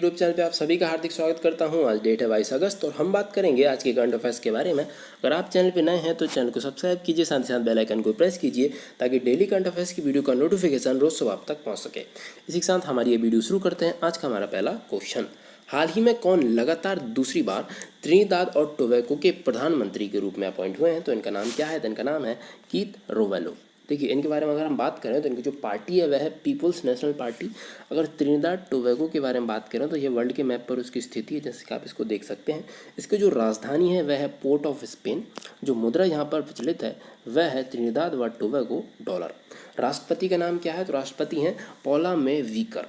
YouTube channel पे आप सभी का हार्दिक स्वागत करता हूं। आज डेट है 22 अगस्त और हम बात करेंगे आज के करंट अफेयर्स के बारे में। अगर आप चैनल पे नए हैं तो चैनल को सब्सक्राइब कीजिए, साथ ही साथ बेल आइकन को प्रेस कीजिए ताकि डेली करंट अफेयर्स की वीडियो का नोटिफिकेशन रोज सुबह आप तक पहुँच सके। इसी के साथ हमारी ये वीडियो शुरू करते हैं। आज का हमारा पहला क्वेश्चन, हाल ही में कौन लगातार दूसरी बार त्रिनिदाद और टोबैगो के प्रधानमंत्री के रूप में अपॉइंट हुए हैं? तो इनका नाम क्या है? तो इनका नाम है कीथ रोवेलो। देखिए, इनके बारे में अगर हम बात करें तो इनकी जो पार्टी है वह है पीपल्स नेशनल पार्टी। अगर त्रिनिदाद टोबैगो के बारे में बात करें तो ये वर्ल्ड के मैप पर उसकी स्थिति है, जैसे कि आप इसको देख सकते हैं। इसकी जो राजधानी है वह है पोर्ट ऑफ स्पेन। जो मुद्रा यहाँ पर प्रचलित है वह है त्रिनिदाद व टोबैगो डॉलर। राष्ट्रपति का नाम क्या है? तो राष्ट्रपति हैं पौला मे वीकर।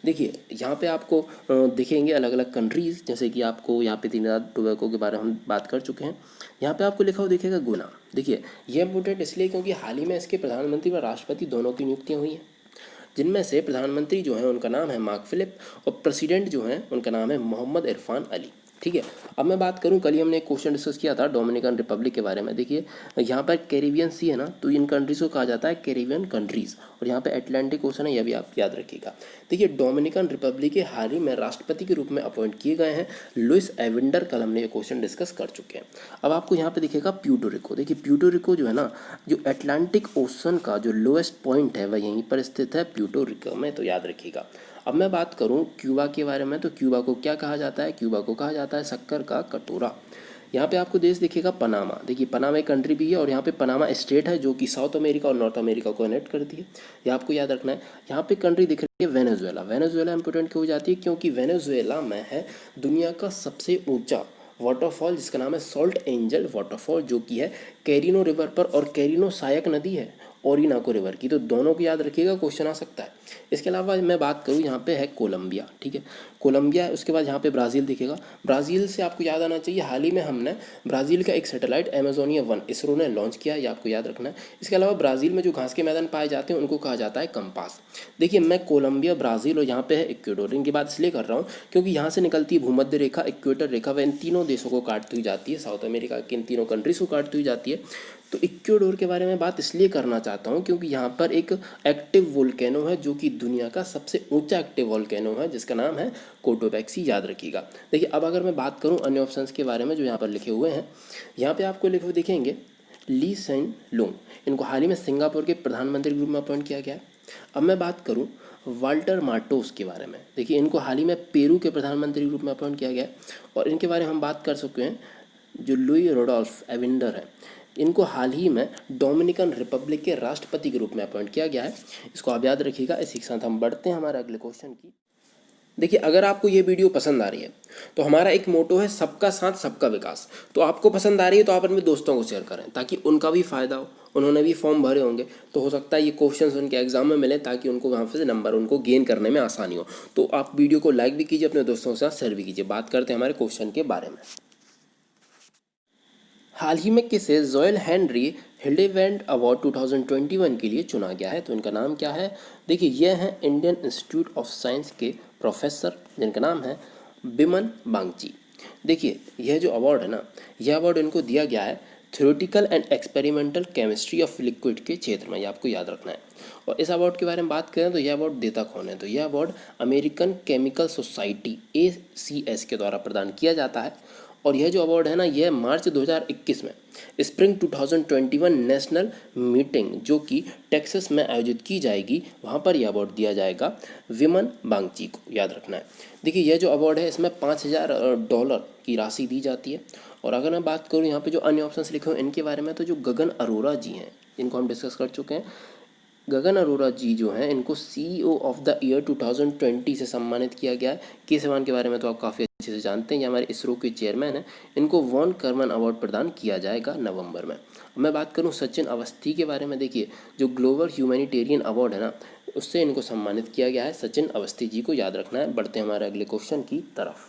देखिए, यहाँ पे आपको दिखेंगे अलग अलग कंट्रीज़, जैसे कि आपको यहाँ पे त्रिनिदाद टोबैगो के बारे में हम बात कर चुके हैं। यहाँ पे आपको लिखा हुआ दिखेगा गुना। देखिए, ये इंपॉर्टेंट इसलिए क्योंकि हाल ही में इसके प्रधानमंत्री व राष्ट्रपति दोनों की नियुक्तियाँ हुई हैं, जिनमें से प्रधानमंत्री जो है उनका नाम है मार्क फिलिप और प्रेसिडेंट जो है उनका नाम है मोहम्मद इरफान अली। ठीक है, अब मैं बात करूं, कल ही हमने एक क्वेश्चन डिस्कस किया था डोमिनिकन रिपब्लिक के बारे में। देखिए, यहाँ पर कैरिबियन सी है ना, तो इन कंट्रीज़ को कहा जाता है कैरिबियन कंट्रीज़, और यहाँ पे अटलांटिक ओशन है, यह भी आप याद रखिएगा। देखिए, डोमिनिकन रिपब्लिक के हाल ही में राष्ट्रपति के रूप में अपॉइंट किए गए हैं लुइस एविंडर। कल हमने ये क्वेश्चन डिस्कस कर चुके हैं। अब आपको यहाँ पे दिखेगा प्यूर्टो रिको। देखिए, प्यूर्टो रिको जो है ना, जो अटलांटिक ओशन का जो लोएस्ट पॉइंट है वह यहीं पर स्थित है, प्यूर्टो रिको में, तो याद रखिएगा। अब मैं बात करूं क्यूबा के बारे में, तो क्यूबा को क्या कहा जाता है? क्यूबा को कहा जाता है शक्कर का कटोरा। यहाँ पे आपको देश दिखेगा पनामा। देखिए, पनामा एक कंट्री भी है और यहाँ पे पनामा स्टेट है जो कि साउथ अमेरिका और नॉर्थ अमेरिका को कनेक्ट करती है। ये आपको याद रखना है। यहाँ पे कंट्री दिख रही है वेनेजुएला। वेनेजुएला इंपोर्टेंट क्यों हो जाती है? क्योंकि वेनेजुएला में है दुनिया का सबसे ऊंचा वाटरफॉल, जिसका नाम है सॉल्ट एंजल वाटरफॉल, जो कि है कैरिनो रिवर पर, और कैरिनो सहायक नदी है ओरिनाको रिवर की। तो दोनों को याद रखिएगा, क्वेश्चन आ सकता है। इसके अलावा मैं बात करूँ, यहाँ पे है कोलंबिया। ठीक है, कोलंबिया है। उसके बाद यहाँ पे ब्राज़ील दिखेगा। ब्राज़ील से आपको याद आना चाहिए, हाल ही में हमने ब्राज़ील का एक सैटेलाइट अमेजोनिया 1 इसरो ने लॉन्च किया, ये आपको याद रखना है। इसके अलावा ब्राज़ील में जो घास के मैदान पाए जाते हैं उनको कहा जाता है कंपास। देखिए, मैं कोलंबिया, ब्राज़ील और यहाँ पे है इक्वेडोर, इनकी बात इसलिए कर रहा हूँ क्योंकि यहाँ से निकलती है भूमध्य रेखा, इक्वेटर रेखा, वह इन तीनों देशों को काटती हुई जाती है, साउथ अमेरिका के इन तीनों कंट्रीज को काटती हुई जाती है। तो इक्वेडोर के बारे में बात इसलिए करना चाहता हूँ क्योंकि यहाँ पर एक एक्टिव वोल्केनो है जो कि दुनिया का सबसे ऊंचा एक्टिव वोल्केनो है, जिसका नाम है कोटोपैक्सी, याद रखिएगा। देखिए, अब अगर मैं बात करूँ अन्य ऑप्शंस के बारे में जो यहाँ पर लिखे हुए हैं, यहाँ पे आपको लिखे हुए दिखेंगे ली सेन लुंग। इनको हाल ही में सिंगापुर के प्रधानमंत्री के रूप में अपॉइंट किया गया है। अब मैं बात करूँ वाल्टर मार्टोस के बारे में। देखिए, इनको हाल ही में पेरू के प्रधानमंत्री के रूप में अपॉइंट किया गया है, और इनके बारे में हम बात कर सकते हैं जो लुई रोडोल्फ एविंडर है, इनको हाल ही में डोमिनिकन रिपब्लिक के राष्ट्रपति के रूप में अपॉइंट किया गया है। इसको आप याद रखिएगा। इसी के साथ हम बढ़ते हैं हमारे अगले क्वेश्चन की। देखिए, अगर आपको ये वीडियो पसंद आ रही है तो हमारा एक मोटो है सबका साथ सबका विकास। तो आपको पसंद आ रही है तो आप अपने दोस्तों को शेयर करें ताकि उनका भी फ़ायदा हो। उन्होंने भी फॉर्म भरे होंगे, तो हो सकता है ये क्वेश्चंस उनके एग्जाम में मिले ताकि उनको वहाँ से नंबर उनको गेन करने में आसानी हो। तो आप वीडियो को लाइक भी कीजिए, अपने दोस्तों के साथ शेयर भी कीजिए। बात करते हैं हमारे क्वेश्चन के बारे में। हाल ही में किसे जोएल हेनरी हिल्डेवैंड अवार्ड 2021 के लिए चुना गया है? तो इनका नाम क्या है? देखिए, यह है इंडियन इंस्टीट्यूट ऑफ साइंस के प्रोफेसर, जिनका नाम है बिमन बांगची। देखिए, यह जो अवार्ड है ना, यह अवार्ड इनको दिया गया है theoretical and experimental chemistry of liquid के क्षेत्र में, ये आपको याद रखना है। और इस अवार्ड के बारे में बात करें तो यह अवार्ड देता कौन है? तो यह award American chemical society ACS के द्वारा प्रदान किया जाता है। और यह जो अवार्ड है ना, यह मार्च 2021 में स्प्रिंग 2021 नेशनल मीटिंग जो कि टेक्सास में आयोजित की जाएगी, वहाँ पर यह अवार्ड दिया जाएगा विमन बांगची को, याद रखना है। देखिए, यह जो अवार्ड है इसमें $5000 की राशि दी जाती है। और अगर मैं बात करूँ यहाँ पे जो अन्य ऑप्शंस लिखे हुए इनके बारे में, तो जो गगन अरोरा जी हैं, इनको हम डिस्कस कर चुके हैं। गगन अरोरा जी जो हैं, इनको CEO ऑफ द ईयर 2020 से सम्मानित किया गया है। के सिवान के बारे में तो आप काफ़ी अच्छे से जानते हैं, ये हमारे इसरो के चेयरमैन हैं। इनको वॉन कर्मन अवार्ड प्रदान किया जाएगा नवंबर में। मैं बात करूं सचिन अवस्थी के बारे में, देखिए, जो ग्लोबल ह्यूमैनिटेरियन अवार्ड है ना, उससे इनको सम्मानित किया गया है। सचिन अवस्थी जी को याद रखना है। बढ़ते हैं हमारे अगले क्वेश्चन की तरफ।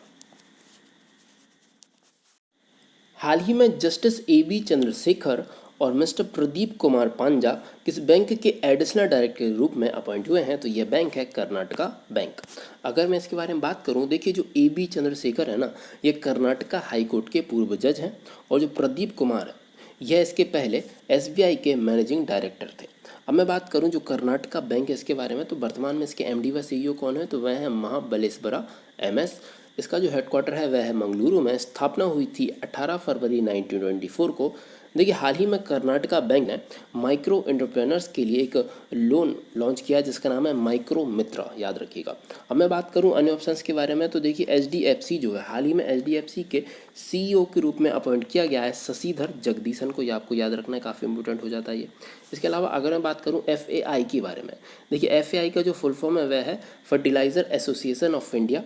हाल ही में जस्टिस AB चंद्रशेखर और मिस्टर प्रदीप कुमार पांजा किस बैंक के एडिशनल डायरेक्टर के रूप में अपॉइंट हुए हैं? तो यह बैंक है कर्नाटका बैंक। अगर मैं इसके बारे में बात करूं, देखिए, जो AB चंद्रशेखर है ना, ये कर्नाटका हाई कोर्ट के पूर्व जज हैं, और जो प्रदीप कुमार है यह इसके पहले SBI के मैनेजिंग डायरेक्टर थे। अब मैं बात करूं जो कर्नाटका बैंक है इसके बारे में, तो वर्तमान में इसके MD व CEO कौन है? तो वह है महाबलेश्वरा MS। इसका जो हेडक्वार्टर है वह है मंगलुरु में। स्थापना हुई थी 18 फरवरी 1924 को। देखिए हाल ही में कर्नाटका बैंक ने माइक्रो एंटरप्रेनर्स के लिए एक लोन लॉन्च किया जिसका नाम है माइक्रो मित्र, याद रखिएगा। अब मैं बात करूं अन्य ऑप्शंस के बारे में तो देखिए HDFC जो है, हाल ही में HDFC के CEO के रूप में अपॉइंट किया गया है शशिधर जगदीशन को, ये आपको याद रखना है, काफ़ी इंपॉर्टेंट हो जाता है ये। इसके अलावा अगर मैं बात करूं FAI के बारे में, देखिए FAI का जो फुल फॉर्म है वह है फर्टिलाइज़र एसोसिएशन ऑफ इंडिया।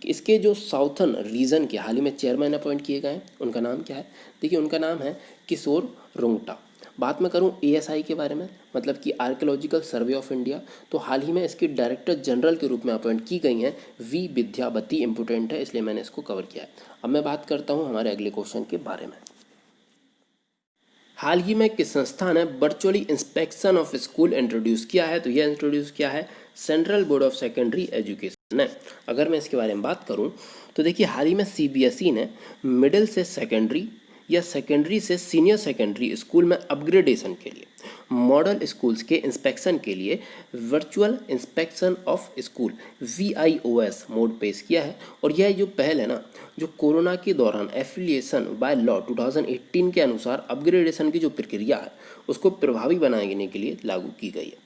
इसके जो साउथर्न रीजन के हाल ही में चेयरमैन अपॉइंट किए गए हैं, उनका नाम क्या है? देखिए उनका नाम है किशोर रुंगटा। बात मैं करूं ASI के बारे में, मतलब कि आर्कियोलॉजिकल सर्वे ऑफ इंडिया, तो हाल ही में इसकी डायरेक्टर जनरल के रूप में अपॉइंट की गई हैं V विद्यावती। इंपोर्टेंट है इसलिए मैंने इसको कवर किया है। अब मैं बात करता हूँ हमारे अगले क्वेश्चन के बारे में। हाल ही में किस संस्था ने virtually inspection of school introduce किया है? तो यह इंट्रोड्यूस किया है central board of secondary education ने। अगर मैं इसके बारे में बात करूं तो देखिए हाल ही में CBSE ने मिडिल से सेकेंडरी या सेकेंडरी से सीनियर सेकेंडरी स्कूल में अपग्रेडेशन के लिए मॉडल स्कूल्स के इंस्पेक्शन के लिए virtual inspection of school VIOS mode पेश किया है। और यह जो पहल है ना, जो कोरोना के दौरान एफिलिएशन बाय लॉ 2018 के अनुसार अपग्रेडेशन की जो प्रक्रिया है उसको प्रभावी बनाने के लिए लागू की गई है।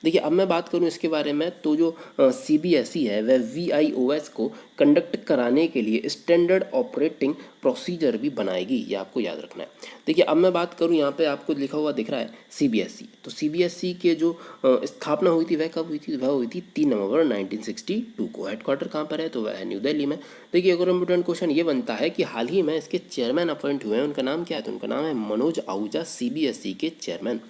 देखिए अब मैं बात करूं इसके बारे में तो जो CBSE है वह VIOS को कंडक्ट कराने के लिए स्टैंडर्ड ऑपरेटिंग प्रोसीजर भी बनाएगी, ये आपको याद रखना है। देखिए अब मैं बात करूं, यहाँ पे आपको लिखा हुआ दिख रहा है CBSE, तो CBSE के जो स्थापना हुई थी वह कब हुई थी? वह हुई थी 3 नवंबर 1962 को। हेडक्वार्टर कहाँ पर है? तो वह है न्यू दिल्ली में। देखिए अगर इम्पोर्टेंट क्वेश्चन ये बनता है कि हाल ही में इसके चेयरमैन अपॉइंट हुए हैं, उनका नाम क्या है? तो उनका नाम है मनोज आहूजा, CBSE के चेयरमैन।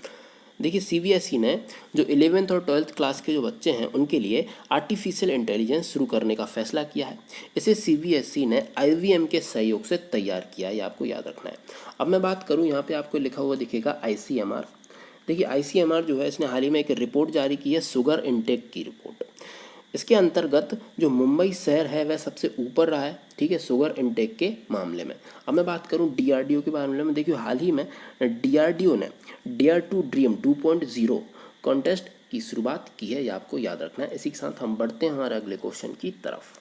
देखिए CBSE ने जो 11th और 12th क्लास के जो बच्चे हैं उनके लिए आर्टिफिशियल इंटेलिजेंस शुरू करने का फैसला किया है। इसे CBSE ने IBM के सहयोग से तैयार किया है, ये आपको याद रखना है। अब मैं बात करूं, यहाँ पे आपको लिखा हुआ दिखेगा ICMR। देखिए ICMR जो है इसने हाल ही में एक रिपोर्ट जारी की है, शुगर इनटेक की रिपोर्ट। इसके अंतर्गत जो मुंबई शहर है वह सबसे ऊपर रहा है, ठीक है, शुगर इनटेक के मामले में। अब मैं बात करूं DRDO के मामले में, देखिए हाल ही में DRDO ने Dare to Dream 2.0 कॉन्टेस्ट की शुरुआत की है, ये आपको याद रखना है। इसी के साथ हम बढ़ते हैं हमारे अगले क्वेश्चन की तरफ।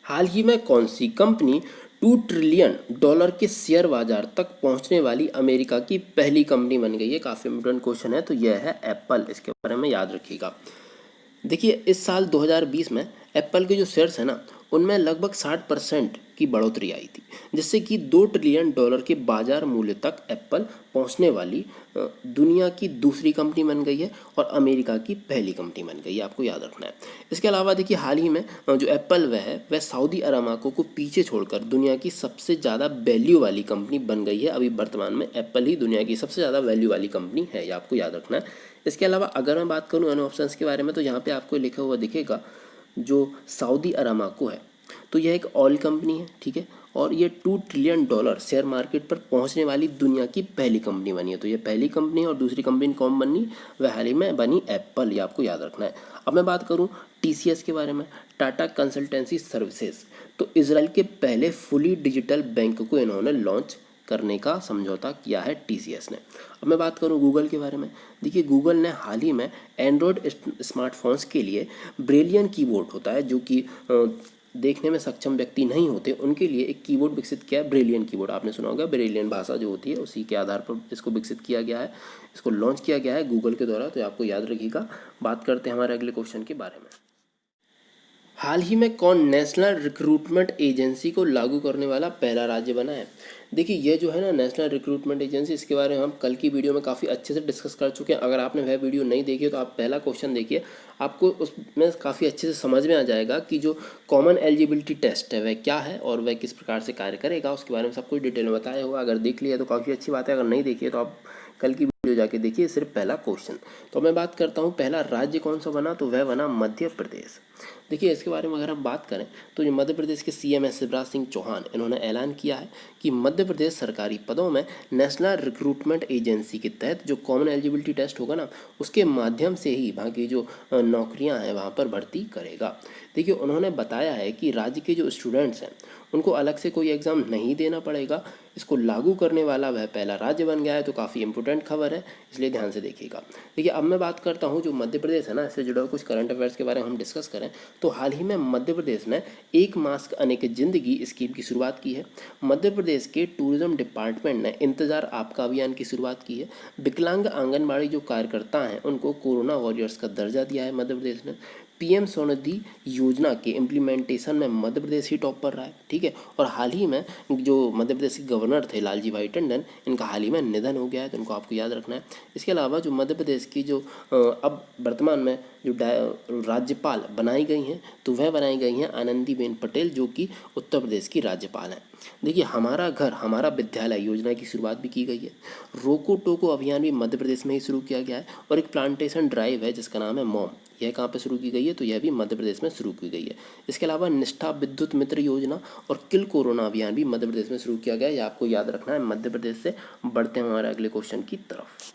हाल ही में कौन सी कंपनी $2 ट्रिलियन के शेयर बाजार तक पहुंचने वाली अमेरिका की पहली कंपनी बन गई है? काफ़ी इंपोर्टेंट क्वेश्चन है, तो यह है एप्पल। इसके बारे में याद रखिएगा। देखिए इस साल 2020 में एप्पल के जो शेयर्स हैं ना उनमें लगभग 60% की बढ़ोतरी आई थी, जिससे कि $2 ट्रिलियन के बाजार मूल्य तक एप्पल पहुंचने वाली दुनिया की दूसरी कंपनी बन गई है और अमेरिका की पहली कंपनी बन गई है, आपको याद रखना है। इसके अलावा देखिए हाल ही में जो एप्पल वह सऊदी अरामको को पीछे छोड़कर दुनिया की सबसे ज़्यादा वैल्यू वाली कंपनी बन गई है। अभी वर्तमान में एप्पल ही दुनिया की सबसे ज़्यादा वैल्यू वाली कंपनी है, ये आपको याद रखना है। इसके अलावा अगर मैं बात करूँ अन्य ऑप्शंस के बारे में तो यहाँ पे आपको लिखा हुआ दिखेगा जो सऊदी अरामको है, तो यह एक ऑयल कंपनी है, ठीक है, और ये $2 ट्रिलियन शेयर मार्केट पर पहुंचने वाली दुनिया की पहली कंपनी बनी है। तो ये पहली कंपनी है और दूसरी कंपनी कौन बनी? वह हाल ही में बनी एप्पल, ये आपको याद रखना है। अब मैं बात करूं TCS के बारे में, टाटा कंसल्टेंसी सर्विसेज, तो इजराइल के पहले फुली डिजिटल बैंक को इन्होंने लॉन्च करने का समझौता किया है TCS ने। अब मैं बात करूं गूगल के बारे में, देखिए गूगल ने हाल ही में एंड्रॉयड स्मार्टफोन्स के लिए ब्रेलियन कीबोर्ड होता है, जो कि देखने में सक्षम व्यक्ति नहीं होते उनके लिए एक कीबोर्ड विकसित किया है, ब्रेलियन कीबोर्ड। आपने सुना होगा, ब्रेलियन भाषा जो होती है उसी के आधार पर इसको विकसित किया गया है, इसको लॉन्च किया गया है गूगल के द्वारा, तो आपको याद रखिएगा। बात करते हैं हमारे अगले क्वेश्चन के बारे में। हाल ही में कौन नेशनल रिक्रूटमेंट एजेंसी को लागू करने वाला पहला राज्य बना है? देखिए ये जो है ना नेशनल रिक्रूटमेंट एजेंसी, इसके बारे में हम कल की वीडियो में काफ़ी अच्छे से डिस्कस कर चुके हैं। अगर आपने वह वीडियो नहीं देखी तो आप पहला क्वेश्चन देखिए, आपको उसमें काफ़ी अच्छे से समझ में आ जाएगा कि जो कॉमन एलिजिबिलिटी टेस्ट है वह क्या है और वह किस प्रकार से कार्य करेगा, उसके बारे में सब कुछ डिटेल में बताया होगा। अगर देख लिया तो काफ़ी अच्छी बात है, अगर नहीं देखिए तो आप कल की वीडियो जाके देखिए, सिर्फ पहला क्वेश्चन। तो मैं बात करता हूँ पहला राज्य कौन सा बना, तो वह बना मध्य प्रदेश। देखिए इसके बारे में अगर हम बात करें तो जो मध्य प्रदेश के CM शिवराज सिंह चौहान, इन्होंने ऐलान किया है कि मध्य प्रदेश सरकारी पदों में नेशनल रिक्रूटमेंट एजेंसी के तहत जो कॉमन एलिजिबिलिटी टेस्ट होगा ना उसके माध्यम से ही वहाँ की जो नौकरियाँ हैं वहाँ पर भर्ती करेगा। देखिए उन्होंने बताया है कि राज्य के जो स्टूडेंट्स हैं उनको अलग से कोई एग्ज़ाम नहीं देना पड़ेगा। इसको लागू करने वाला वह पहला राज्य बन गया है, तो काफ़ी इंपॉर्टेंट खबर है, इसलिए ध्यान से देखिएगा। देखिए अब मैं बात करता हूँ जो मध्य प्रदेश है ना, इससे जुड़ा हुआ कुछ करंट अफेयर्स के बारे में हम डिस्कस करें तो हाल ही में मध्य प्रदेश ने एक मास्क अनेक जिंदगी स्कीम की शुरुआत की है। मध्य प्रदेश के टूरिज्म डिपार्टमेंट ने इंतजार आपका अभियान की शुरुआत की है। विकलांग आंगनबाड़ी जो कार्यकर्ता हैं उनको कोरोना वॉरियर्स का दर्जा दिया है मध्य प्रदेश ने। पीएम स्वनिधि योजना के इम्प्लीमेंटेशन में मध्य प्रदेश ही टॉप पर रहा है, ठीक है। और हाल ही में जो मध्य प्रदेश के गवर्नर थे लालजी भाई टंडन, इनका हाल ही में निधन हो गया है, तो इनको आपको याद रखना है। इसके अलावा जो मध्य प्रदेश की जो अब वर्तमान में जो राज्यपाल बनाई गई हैं तो वह बनाई गई हैं आनंदीबेन पटेल, जो कि उत्तर प्रदेश की राज्यपाल हैं। देखिए हमारा घर हमारा विद्यालय योजना की शुरुआत भी की गई है। रोको टोको अभियान भी मध्य प्रदेश में ही शुरू किया गया है। और एक प्लांटेशन ड्राइव है जिसका नाम है मॉम, यह कहाँ पर शुरू की गई है, तो यह भी मध्य प्रदेश में शुरू की गई है। इसके अलावा निष्ठा विद्युत मित्र योजना और किल कोरोना अभियान भी मध्य प्रदेश में शुरू किया गया है, यह आपको याद रखना है। मध्य प्रदेश से बढ़ते हैं हमारे अगले क्वेश्चन की तरफ।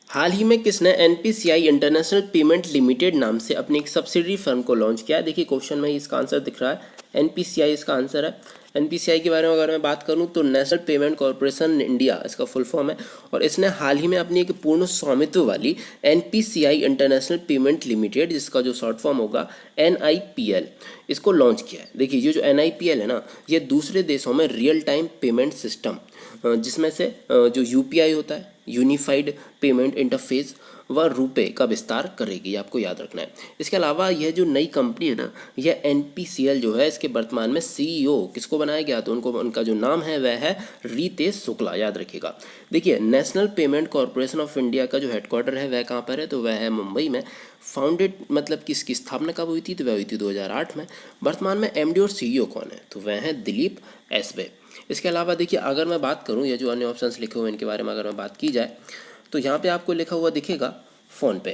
हाल ही में किसने एनपीसीआई इंटरनेशनल पेमेंट लिमिटेड नाम से अपनी एक सब्सिडरी फर्म को लॉन्च किया है? देखिए क्वेश्चन में इसका आंसर दिख रहा है, एनपीसीआई इसका आंसर है। एनपीसीआई के बारे में अगर मैं बात करूं तो नेशनल पेमेंट कॉरपोरेशन इंडिया इसका फुल फॉर्म है। और इसने हाल ही में अपनी एक पूर्ण स्वामित्व वाली एनपीसीआई इंटरनेशनल पेमेंट लिमिटेड, जिसका जो शॉर्ट फॉर्म होगा एनआईपीएल, इसको लॉन्च किया है। देखिए ये जो एनआईपीएल है ना, ये दूसरे देशों में रियल टाइम पेमेंट सिस्टम, जिसमें से जो यूपीआई होता है, यूनिफाइड पेमेंट इंटरफेस, व रुपए का विस्तार करेगी, आपको याद रखना है। इसके अलावा यह जो नई कंपनी है ना, यह एनपीसीएल जो है, इसके वर्तमान में सीईओ किसको बनाया गया, तो उनका जो नाम है वह है रितेश शुक्ला, याद रखिएगा। देखिए national payment corporation of India का जो हेडक्वार्टर है वह कहाँ पर है, तो वह है मुंबई में। फाउंडेड मतलब कि इसकी स्थापना कब हुई थी, तो वह हुई थी 2008 में। वर्तमान में एमडी और सीईओ कौन है, तो वह है दिलीप एसबे। इसके अलावा देखिए अगर मैं बात करूं, ये जो अन्य ऑप्शंस लिखे हुए हैं इनके बारे में अगर मैं बात की जाए तो यहाँ पे आपको लिखा हुआ दिखेगा फ़ोनपे।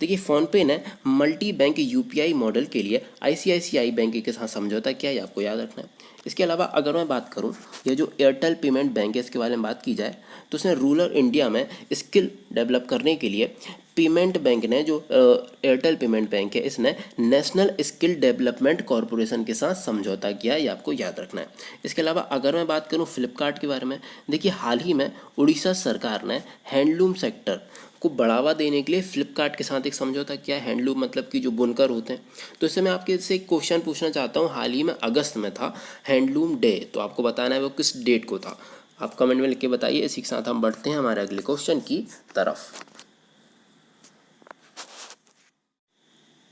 देखिए फ़ोनपे ने मल्टी बैंक यूपीआई मॉडल के लिए आईसीआईसीआई बैंक के साथ समझौता किया है, आपको याद रखना है। इसके अलावा अगर मैं बात करूं, ये जो एयरटेल पेमेंट बैंक है इसके बारे में बात की जाए तो उसने रूरल इंडिया में स्किल डेवलप करने के लिए पेमेंट बैंक ने जो एयरटेल पेमेंट बैंक है, इसने नेशनल स्किल डेवलपमेंट कॉरपोरेशन के साथ समझौता किया है, ये आपको याद रखना है। इसके अलावा अगर मैं बात करूं फ्लिपकार्ट के बारे में, देखिए हाल ही में उड़ीसा सरकार ने हैंडलूम सेक्टर को बढ़ावा देने के लिए फ्लिपकार्ट के साथ एक समझौता किया है। हैंडलूम मतलब कि जो बुनकर होते हैं। तो इससे मैं आपके से एक क्वेश्चन पूछना चाहता हूँ, हाल ही में अगस्त में था हैंडलूम डे, तो आपको बताना है वो किस डेट को था, आप कमेंट में लिख के बताइए। इसी के साथ हम बढ़ते हैं हमारे अगले क्वेश्चन की तरफ।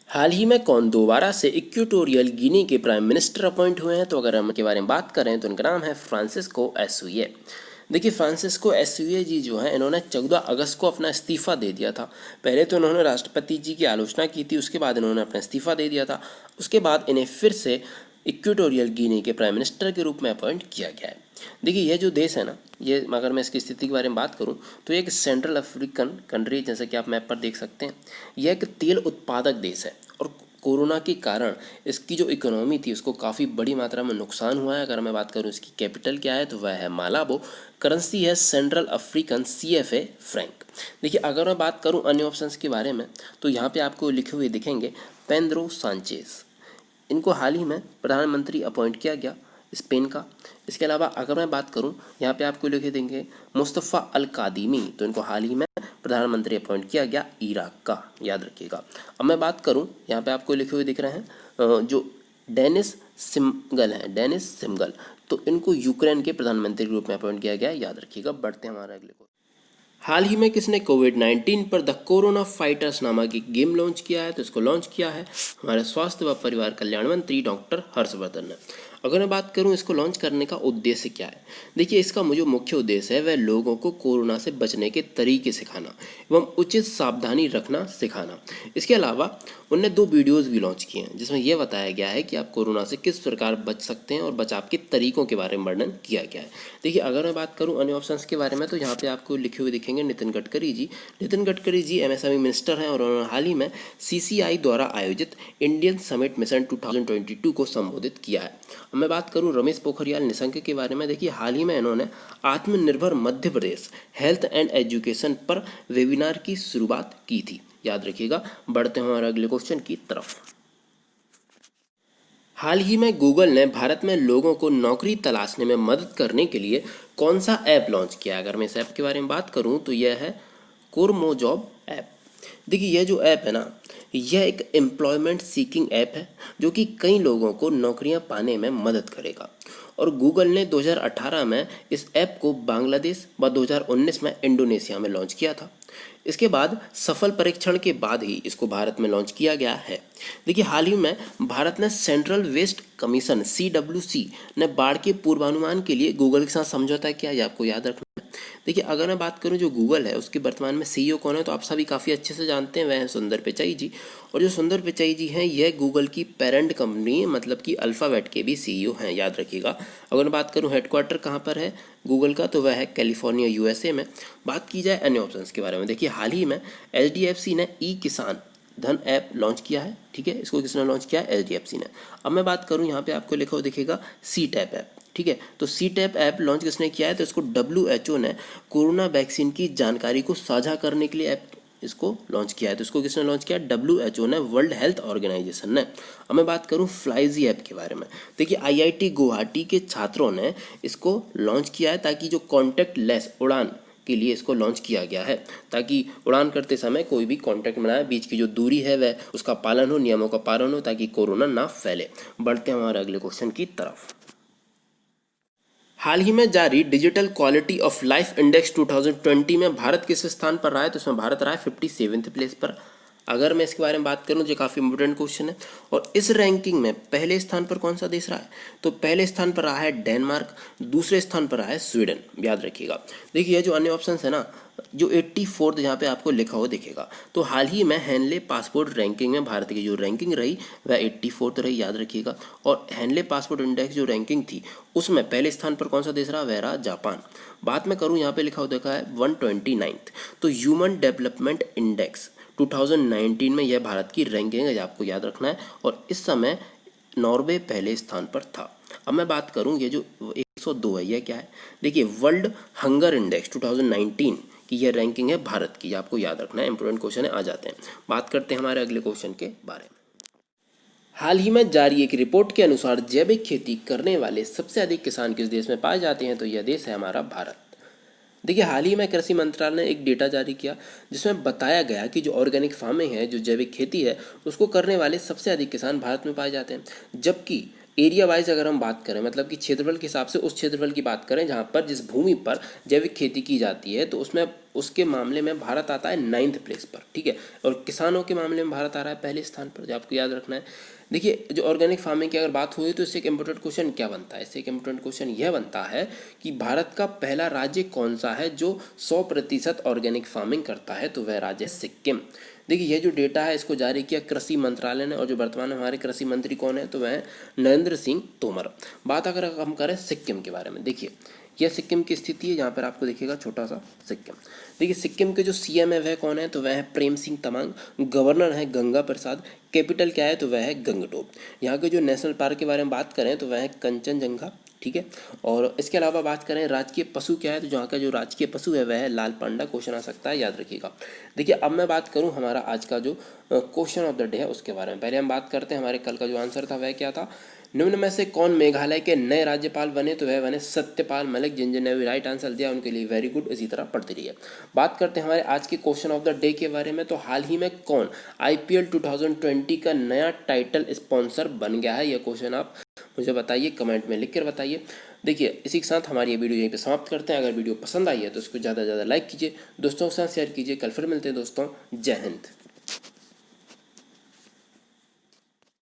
हाल ही में कौन दोबारा से इक्वेटोरियल गिनी के प्राइम मिनिस्टर अपॉइंट हुए हैं, तो अगर हम के बारे में बात करें तो उनका नाम है फ्रांसिस्को एसुए। देखिए फ्रांसिस्को एसुए जी जो है, इन्होंने 14 अगस्त को अपना इस्तीफ़ा दे दिया था। पहले तो इन्होंने राष्ट्रपति जी की आलोचना की थी, उसके बाद इन्होंने अपना इस्तीफ़ा दे दिया था। उसके बाद इन्हें फिर से इक्वेटोरियल गिनी के प्राइम मिनिस्टर के रूप में अपॉइंट किया गया है। देखिए यह जो देश है ना, ये अगर मैं इसकी स्थिति के बारे में बात करूं तो एक सेंट्रल अफ्रीकन कंट्री, जैसे कि आप मैप पर देख सकते हैं, यह एक तेल उत्पादक देश है। और कोरोना के कारण इसकी जो इकोनॉमी थी उसको काफ़ी बड़ी मात्रा में नुकसान हुआ है। अगर मैं बात करूं इसकी कैपिटल क्या है, तो वह है मालाबो। करेंसी है सेंट्रल अफ्रीकन CFA फ्रैंक। देखिए अगर मैं बात करूं अन्य ऑप्शंस के बारे में, तो यहाँ पे आपको लिखे हुए दिखेंगे पेड्रो सांचेज, इनको हाल ही में प्रधानमंत्री अपॉइंट किया गया स्पेन का। इसके अलावा अगर मैं बात करूं, यहाँ पे आपको लिखे देंगे मुस्तफ़ा अल कादिमी, तो इनको हाल ही में प्रधानमंत्री अपॉइंट किया गया इराक का, याद रखिएगा। अब मैं बात करूं, यहाँ पे आपको लिखे हुए दिख रहे हैं जो डेनिस सिमगल हैं, डेनिस सिमगल, तो इनको यूक्रेन के प्रधानमंत्री के रूप में अपॉइंट किया गया, याद रखिएगा। बढ़ते हैं हमारे अगले को। हाल ही में किसने कोविड-19 पर द कोरोना फाइटर्स नामक एक गेम लॉन्च किया है, तो इसको लॉन्च किया है हमारे स्वास्थ्य व परिवार कल्याण मंत्री डॉक्टर हर्षवर्धन ने। अगर मैं बात करूं इसको लॉन्च करने का उद्देश्य क्या है, देखिए इसका जो मुख्य उद्देश्य है वह लोगों को कोरोना से बचने के तरीके सिखाना एवं उचित सावधानी रखना सिखाना। इसके अलावा उनने 2 वीडियोस भी लॉन्च किए हैं जिसमें यह बताया गया है कि आप कोरोना से किस प्रकार बच सकते हैं और बचाव के तरीकों के बारे में वर्णन किया गया है। देखिए अगर मैं बात करूं अन्य ऑप्शंस के बारे में, तो यहाँ पे आपको लिखे हुए दिखेंगे नितिन गडकरी जी। नितिन गडकरी जी MSME मिनिस्टर हैं और उन्होंने हाल ही में CCI द्वारा आयोजित इंडियन समिट मिशन 2022 को संबोधित किया है। अब मैं बात करूं रमेश पोखरियाल निशंक के बारे में, देखिए हाल ही में इन्होंने आत्मनिर्भर Madhya Pradesh health and education पर वेबिनार की शुरुआत की थी, याद रखिएगा। बढ़ते हैं हमारे अगले क्वेश्चन की तरफ। हाल ही में गूगल ने भारत में लोगों को नौकरी तलाशने में मदद करने के लिए कौन सा ऐप लॉन्च किया? अगर मैं इस ऐप के बारे में बात करूं तो यह है कोरमोजॉब ऐप। देखिए यह जो ऐप है ना, यह एक एम्प्लॉयमेंट सीकिंग ऐप है जो कि कई लोगों को नौकरियां पाने में मदद करेगा। और गूगल ने 2018 में इस ऐप को बांग्लादेश व 2019 में इंडोनेशिया में लॉन्च किया था। इसके बाद सफल परीक्षण के बाद ही इसको भारत में लॉन्च किया गया है। देखिए हाल ही में भारत ने सेंट्रल वेस्ट कमीशन CWC ने बाढ़ के पूर्वानुमान के लिए गूगल के साथ समझौता किया, ये आपको याद रखना है। देखिए अगर मैं बात करूं जो गूगल है उसके वर्तमान में CEO कौन है, तो आप सभी काफ़ी अच्छे से जानते हैं, वह हैं सुंदर पिचाई जी। और जो सुंदर पिचाई जी हैं यह गूगल की पेरेंट कंपनी मतलब कि अल्फ़ाबेट के भी CEO हैं, याद रखिएगा। अगर मैं बात करूं हेडक्वार्टर कहाँ पर है गूगल का, तो वह है कैलिफोर्निया USA में। बात की जाए अन्य ऑप्शंस के बारे में, देखिए हाल ही में HDFC ने किसान धन ऐप लॉन्च किया है। ठीक है, इसको किसने लॉन्च किया है? HDFC ने। अब मैं बात करूं यहाँ पे आपको लिखा हुआ दिखेगा CTAP ऐप। ठीक है, तो CTAP ऐप लॉन्च किसने किया है? तो इसको WHO ने कोरोना वैक्सीन की जानकारी को साझा करने के लिए ऐप इसको लॉन्च किया है। तो इसको किसने लॉन्च किया? WHO ने, वर्ल्ड हेल्थ ऑर्गेनाइजेशन ने। अब मैं बात करूं फ्लाईजी ऐप के बारे में, देखिए IIT गुवाहाटी के छात्रों ने इसको लॉन्च किया है ताकि जो कॉन्टैक्ट लेस उड़ान के लिए इसको लॉन्च किया गया है, ताकि उड़ान करते समय कोई भी कांटेक्ट बनाए, बीच की जो दूरी है वह उसका पालन हो, नियमों का पालन हो, ताकि कोरोना ना फैले। बढ़ते हैं हमारे अगले क्वेश्चन की तरफ। हाल ही में जारी digital quality of life index 2020 में भारत किस स्थान पर रहा है? तो इसमें भारत रहा है 57वें प्लेस पर। अगर मैं इसके बारे में बात करूं तो ये काफ़ी इंपॉर्टेंट क्वेश्चन है। और इस रैंकिंग में पहले स्थान पर कौन सा देश रहा है? तो पहले स्थान पर रहा है डेनमार्क, दूसरे स्थान पर रहा है स्वीडन, याद रखिएगा। देखिए ये जो अन्य ऑप्शन है ना, जो 84th यहाँ पे आपको लिखा हुआ दिखेगा, तो हाल ही में हैनले पासपोर्ट रैंकिंग में भारत की जो रैंकिंग रही वह 84th रही, याद रखिएगा। और हैनले पासपोर्ट इंडेक्स जो रैंकिंग थी उसमें पहले स्थान पर कौन सा देश रहा? वह रहा जापान। बात मैं करूँ यहाँ पे लिखा हुआ देखा है 129th, तो ह्यूमन डेवलपमेंट इंडेक्स 2019 में यह भारत की रैंकिंग है, आपको याद रखना है। और इस समय नॉर्वे पहले स्थान पर था। अब मैं बात करूं ये जो 102 है यह क्या है? देखिए वर्ल्ड हंगर इंडेक्स 2019 की यह रैंकिंग है भारत की, आपको याद रखना है, इंपॉर्टेंट क्वेश्चन है। आ जाते हैं, बात करते हैं हमारे अगले क्वेश्चन के बारे में। हाल ही में जारी एक रिपोर्ट के अनुसार जैविक खेती करने वाले सबसे अधिक किसान किस देश में पाए जाते हैं? तो यह देश है हमारा भारत। देखिए हाल ही में कृषि मंत्रालय ने एक डेटा जारी किया जिसमें बताया गया कि जो ऑर्गेनिक फार्मिंग है, जो जैविक खेती है, उसको करने वाले सबसे अधिक किसान भारत में पाए जाते हैं। जबकि एरिया वाइज अगर हम बात करें, मतलब कि क्षेत्रफल के हिसाब से उस क्षेत्रफल की बात करें जहाँ पर जिस भूमि पर जैविक खेती की जाती है, तो उसमें उसके मामले में भारत आता है 9th प्लेस पर। ठीक है, और किसानों के मामले में भारत आ रहा है पहले स्थान पर, जो आपको याद रखना है। देखिए जो ऑर्गेनिक फार्मिंग की अगर बात हुई तो इससे एक इम्पोर्टेंट क्वेश्चन क्या बनता है? इससे एक इम्पोर्टेंट क्वेश्चन यह बनता है कि भारत का पहला राज्य कौन सा है जो 100% ऑर्गेनिक फार्मिंग करता है? तो वह राज्य सिक्किम। देखिए यह जो डेटा है इसको जारी किया कृषि मंत्रालय ने, और जो वर्तमान में हमारे कृषि मंत्री कौन है? तो वह नरेंद्र सिंह तोमर। बात अगर हम करें सिक्किम के बारे में, देखिए यह सिक्किम की स्थिति है, यहाँ पर आपको देखिएगा छोटा सा सिक्किम। देखिए सिक्किम के जो CM है वह कौन है? तो वह है प्रेम सिंह तमांग। गवर्नर है गंगा प्रसाद। कैपिटल क्या है? तो वह है गंगटोक। यहाँ के जो नेशनल पार्क के बारे में बात करें तो वह है कंचनजंगा। ठीक है, और इसके अलावा बात करें राजकीय पशु क्या है, तो जहाँ का जो राजकीय पशु है वह है लाल पांडा। क्वेश्चन आ सकता है, याद रखिएगा। देखिए अब मैं बात करूँ हमारा आज का जो क्वेश्चन ऑफ द डे है उसके बारे में। पहले हम बात करते हैं हमारे कल का जो आंसर था वह क्या था? निम्न में से कौन मेघालय के नए राज्यपाल बने? तो वह बने सत्यपाल मलिक। जिन्होंने भी राइट आंसर दिया उनके लिए वेरी गुड, इसी तरह पढ़ती रहिए। बात करते हैं हमारे आज के क्वेश्चन ऑफ द डे के बारे में। तो हाल ही में कौन IPL 2020 का नया टाइटल स्पॉन्सर बन गया है? यह क्वेश्चन आप मुझे बताइए, कमेंट में लिख कर बताइए। देखिए इसी के साथ हमारी ये वीडियो यहीं पे समाप्त करते हैं। अगर वीडियो पसंद आई है तो इसको ज़्यादा से ज़्यादा लाइक कीजिए, दोस्तों के साथ शेयर कीजिए। कल फिर मिलते हैं दोस्तों, जय हिंद।